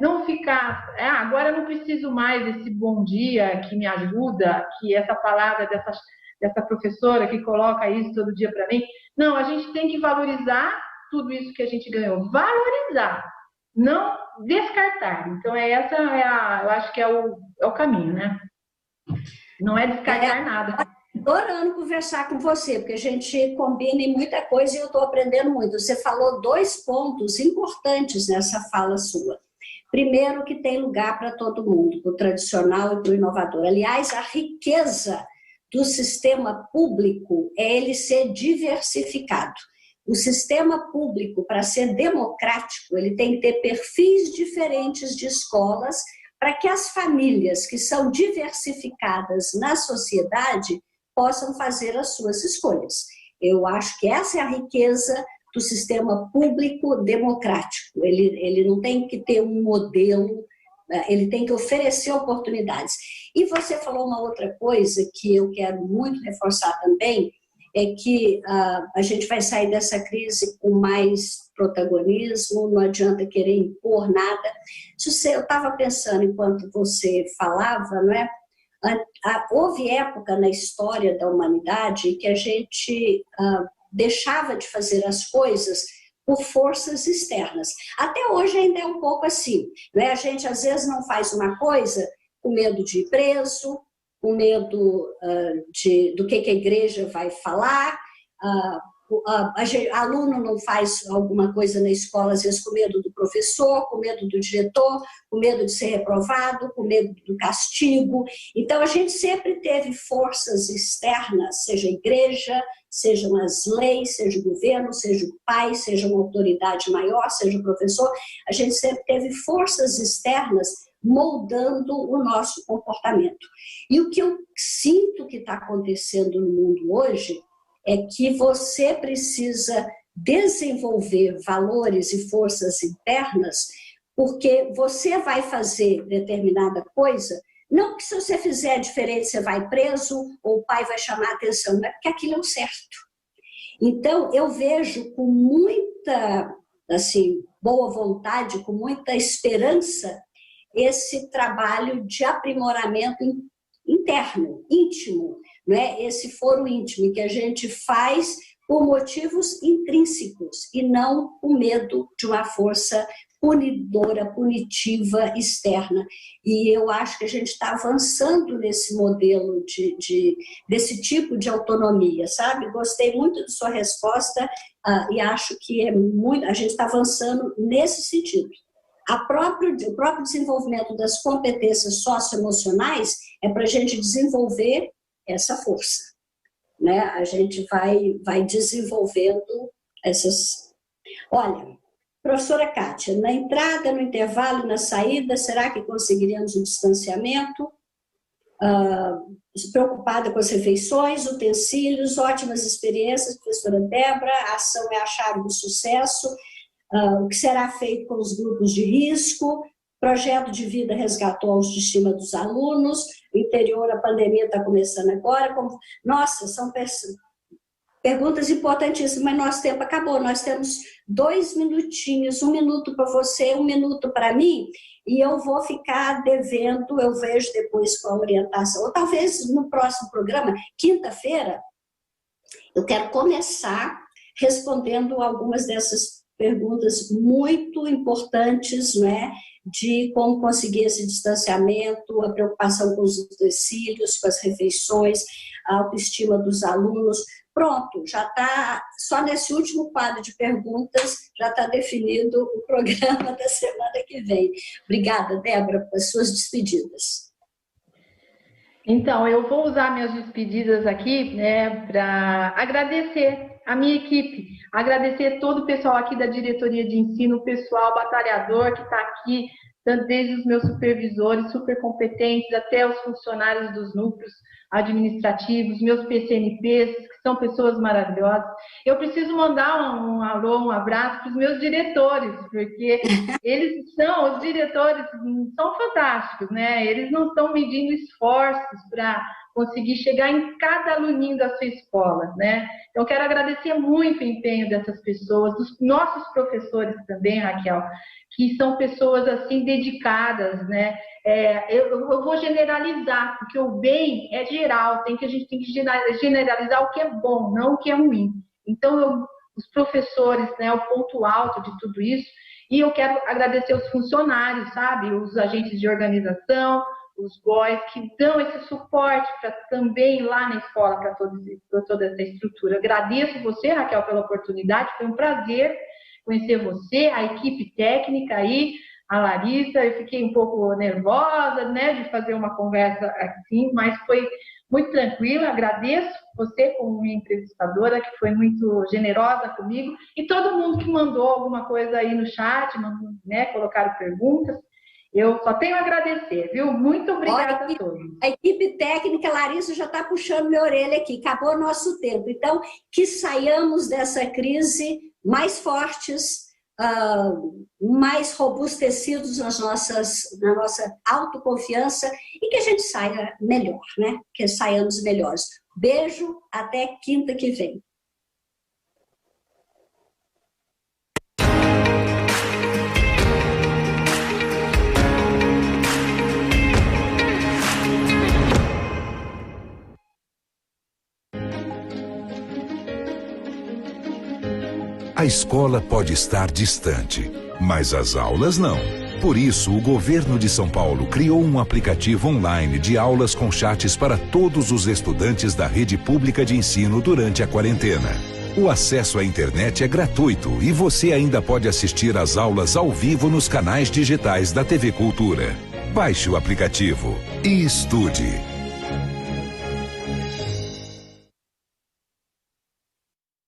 não ficar, agora eu não preciso mais desse bom dia que me ajuda, que essa palavra dessa professora que coloca isso todo dia para mim. Não, a gente tem que valorizar tudo isso que a gente ganhou. Valorizar, não descartar. Então, eu acho que é o caminho, né? Não é descartar nada. Adorando conversar com você, porque a gente combina em muita coisa e eu estou aprendendo muito. Você falou 2 pontos importantes nessa fala sua. Primeiro, que tem lugar para todo mundo, para o tradicional e para o inovador. Aliás, a riqueza do sistema público é ele ser diversificado. O sistema público, para ser democrático, ele tem que ter perfis diferentes de escolas para que as famílias que são diversificadas na sociedade possam fazer as suas escolhas. Eu acho que essa é a riqueza do sistema público democrático. Ele não tem que ter um modelo, ele tem que oferecer oportunidades. E você falou uma outra coisa que eu quero muito reforçar também, é que a gente vai sair dessa crise com mais protagonismo, não adianta querer impor nada. Eu estava pensando, enquanto você falava, não é? Houve época na história da humanidade que a gente deixava de fazer as coisas por forças externas. Até hoje ainda é um pouco assim, né? A gente às vezes não faz uma coisa com medo de ir preso, com medo do que a igreja vai falar, aluno não faz alguma coisa na escola, às vezes com medo do professor, com medo do diretor, com medo de ser reprovado, com medo do castigo. Então, a gente sempre teve forças externas, seja a igreja, sejam as leis, seja o governo, seja o pai, seja uma autoridade maior, seja o professor. A gente sempre teve forças externas moldando o nosso comportamento. E o que eu sinto que está acontecendo no mundo hoje é que você precisa desenvolver valores e forças internas, porque você vai fazer determinada coisa, não que se você fizer diferente você vai preso ou o pai vai chamar a atenção, não é porque aquilo é o certo. Então, eu vejo com muita boa vontade, com muita esperança, esse trabalho de aprimoramento interno, íntimo, né? Esse foro íntimo que a gente faz por motivos intrínsecos e não com medo de uma força punidora, punitiva, externa. E eu acho que a gente está avançando nesse modelo desse tipo de autonomia, sabe? Gostei muito de sua resposta e acho que a gente está avançando nesse sentido. O próprio desenvolvimento das competências socioemocionais é para a gente desenvolver essa força. né, a gente vai desenvolvendo essas... Olha, professora Kátia, na entrada, no intervalo e na saída, será que conseguiríamos um distanciamento? Preocupada com as refeições, utensílios, ótimas experiências, professora Débora, a ação é a chave do sucesso, o que será feito com os grupos de risco, projeto de vida resgatou a autoestima dos alunos, o interior, a pandemia está começando agora, nossa, são perguntas importantíssimas, mas nosso tempo acabou, nós temos 2 minutinhos, 1 minuto para você, 1 minuto para mim, e eu vou ficar devendo, eu vejo depois com a orientação, ou talvez no próximo programa, quinta-feira, eu quero começar respondendo algumas dessas perguntas muito importantes, né, de como conseguir esse distanciamento, a preocupação com os utensílios, com as refeições, a autoestima dos alunos. Pronto, já está, só nesse último quadro de perguntas, já está definido o programa da semana que vem. Obrigada, Débora, pelas suas despedidas. Então, eu vou usar minhas despedidas aqui, né, para agradecer a minha equipe, agradecer todo o pessoal aqui da diretoria de ensino, o pessoal batalhador que está aqui, tanto desde os meus supervisores super competentes até os funcionários dos núcleos administrativos, meus PCNPs, que são pessoas maravilhosas. Eu preciso mandar um alô, um abraço para os meus diretores, porque os diretores são fantásticos, né? Eles não estão medindo esforços para conseguir chegar em cada aluninho da sua escola, né? Então, quero agradecer muito o empenho dessas pessoas, dos nossos professores também, Raquel, que são pessoas, assim, dedicadas, né? Eu vou generalizar, porque o bem é geral, a gente tem que generalizar o que é bom, não o que é ruim. Então, os professores, né, o ponto alto de tudo isso, e eu quero agradecer os funcionários, sabe? Os agentes de organização, os boys que dão esse suporte para também ir lá na escola para toda essa estrutura. Agradeço você, Raquel, pela oportunidade, foi um prazer conhecer você, a equipe técnica aí, a Larissa. Eu fiquei um pouco nervosa, né, de fazer uma conversa assim, mas foi muito tranquila. Agradeço você como minha entrevistadora, que foi muito generosa comigo, e todo mundo que mandou alguma coisa aí no chat, né, colocaram perguntas. Eu só tenho a agradecer, viu? Muito obrigada a todos. A equipe técnica, Larissa, já está puxando minha orelha aqui. Acabou o nosso tempo. Então, que saiamos dessa crise mais fortes, mais robustecidos na nossa autoconfiança e que a gente saia melhor, né? Que saiamos melhores. Beijo, até quinta que vem. A escola pode estar distante, mas as aulas não. Por isso, o governo de São Paulo criou um aplicativo online de aulas com chats para todos os estudantes da rede pública de ensino durante a quarentena. O acesso à internet é gratuito e você ainda pode assistir às aulas ao vivo nos canais digitais da TV Cultura. Baixe o aplicativo e estude.